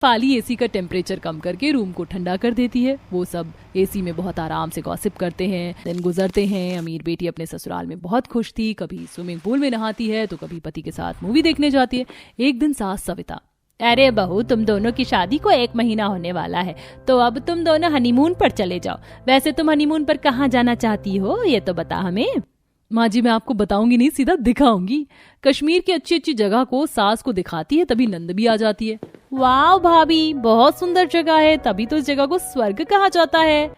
Fali AC का temperature कम करके room को ठंडा कर देती है। वो सब एसी में बहुत आराम से गॉसिप करते हैं, दिन गुजरते हैं। अमीर बेटी अपने ससुराल में बहुत खुश थी, कभी स्विमिंग पूल में नहाती है तो कभी पति के साथ मूवी देखने जाती है। एक दिन सास सविता, अरे बहू, तुम दोनों की शादी को 1 महीना होने वाला है, तो अब तुम दोनों हनीमून पर चले जाओ। वैसे तुम हनीमून पर कहाँ जाना चाहती हो, ये तो बता हमें। माँ जी, मैं आपको बताऊंगी नहीं, सीधा दिखाऊंगी। कश्मीर की अच्छी अच्छी जगह को सास को दिखाती है, तभी नंद भी आ जाती है। वाह भाभी, बहुत सुंदर जगह है, तभी तो इस जगह को स्वर्ग कहा जाता है।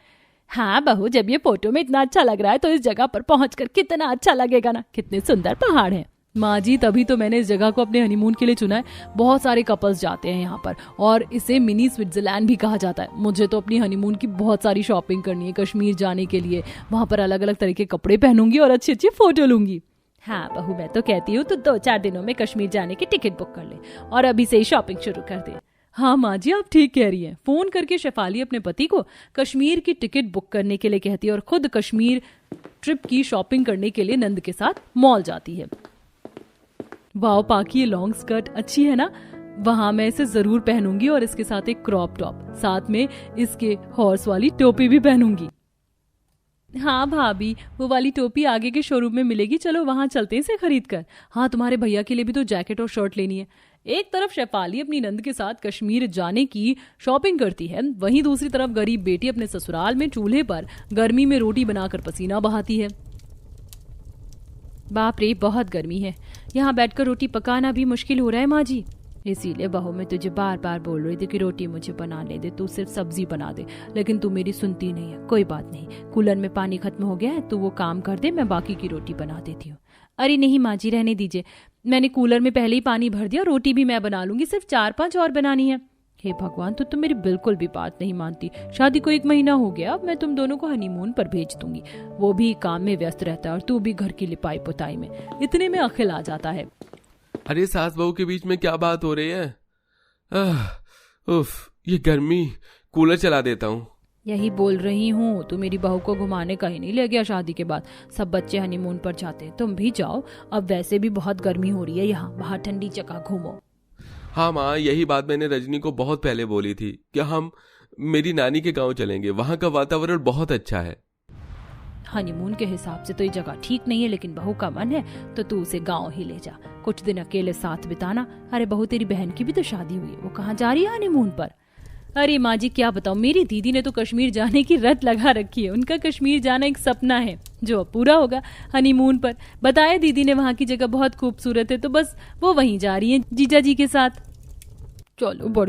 हाँ बहू, जब ये फोटो में इतना अच्छा लग रहा है तो इस जगह पर पहुंचकर कितना अच्छा लगेगा ना, कितने सुंदर पहाड़ हैं। माँ जी, तभी तो मैंने इस जगह को अपने हनीमून के लिए चुना है। बहुत सारे कपल्स जाते हैं यहाँ पर और इसे मिनी स्विट्जरलैंड भी कहा जाता है। मुझे तो अपनी हनीमून की बहुत सारी शॉपिंग करनी है कश्मीर जाने के लिए। वहाँ पर अलग अलग तरह के कपड़े पहनूंगी और अच्छी अच्छी फोटो लूंगी। हाँ बहू, मैं तो कहती हूँ तो 2-4 दिनों में कश्मीर जाने की टिकट बुक कर ले और अभी से ही शॉपिंग शुरू कर दे। हाँ माँ जी, आप ठीक कह रही हैं। फोन करके शेफाली अपने पति को कश्मीर की टिकट बुक करने के लिए कहती है और खुद कश्मीर ट्रिप की शॉपिंग करने के लिए नंद के साथ मॉल जाती है। वाओ पाकी, ये लॉन्ग स्कर्ट अच्छी है ना, वहां मैं इसे जरूर पहनूंगी और इसके साथ एक क्रॉप टॉप, साथ में इसके हॉर्स वाली टोपी भी पहनूंगी। हाँ भाभी, वो वाली टोपी आगे के शोरूम में मिलेगी, चलो वहां चलते हैं इसे खरीद कर। हाँ, तुम्हारे भैया के लिए भी तो जैकेट और शर्ट लेनी है। एक तरफ शेफाली अपनी नंद के साथ कश्मीर जाने की शॉपिंग करती है, वहीं दूसरी तरफ गरीब बेटी अपने ससुराल में चूल्हे पर गर्मी में रोटी बनाकर पसीना बहाती है। बाप रे, बहुत गर्मी है, यहाँ बैठकर रोटी पकाना भी मुश्किल हो रहा है माँ जी। इसीलिए बहू, मैं तुझे बार बार बोल रही थी कि रोटी मुझे बना ले दे, तू सिर्फ सब्जी बना दे, लेकिन तू मेरी सुनती नहीं है। कोई बात नहीं, कूलर में पानी खत्म हो गया है, तू वो काम कर दे, मैं बाकी की रोटी बना देती हूँ। अरे नहीं माँ जी, रहने दीजिए, मैंने कूलर में पहले ही पानी भर दिया, रोटी भी मैं बना लूंगी, सिर्फ 4-5 और बनानी है। हे भगवान, तू तो मेरी बिल्कुल भी बात नहीं मानती। शादी को 1 महीना हो गया, अब मैं तुम दोनों को हनीमून पर भेज दूंगी। वो भी काम में व्यस्त रहता है और तू भी घर की लिपाई पुताई में। इतने में अखिल आ जाता है। अरे सास बहू के बीच में क्या बात हो रही है? उफ, ये गर्मी, कूलर चला देता हूँ। यही बोल रही हूँ, तू मेरी बहू को घुमाने कहीं नहीं ले गया शादी के बाद। सब बच्चे हनीमून पर जाते हैं, तुम भी जाओ। अब वैसे भी बहुत गर्मी हो रही है यहाँ, बाहर ठंडी जगह घूमो। हाँ माँ, यही बात मैंने रजनी को बहुत पहले बोली थी कि हम मेरी नानी के गांव चलेंगे, वहाँ का वातावरण बहुत अच्छा है। हनीमून के हिसाब से तो ये जगह ठीक नहीं है, लेकिन बहू का मन है तो तू उसे गांव ही ले जा, कुछ दिन अकेले साथ बिताना। अरे बहू, तेरी बहन की भी तो शादी हुई है, वो कहाँ जा रही है हनीमून पर? अरे माँ जी, क्या बताऊं, मेरी दीदी ने तो कश्मीर जाने की रट लगा रखी है। उनका कश्मीर जाना एक सपना है जो अब पूरा होगा हनीमून पर। बताया दीदी ने, वहाँ की जगह बहुत खूबसूरत है, तो बस वो वहीं जा रही है जीजा जी के साथ। चलो, बड़ी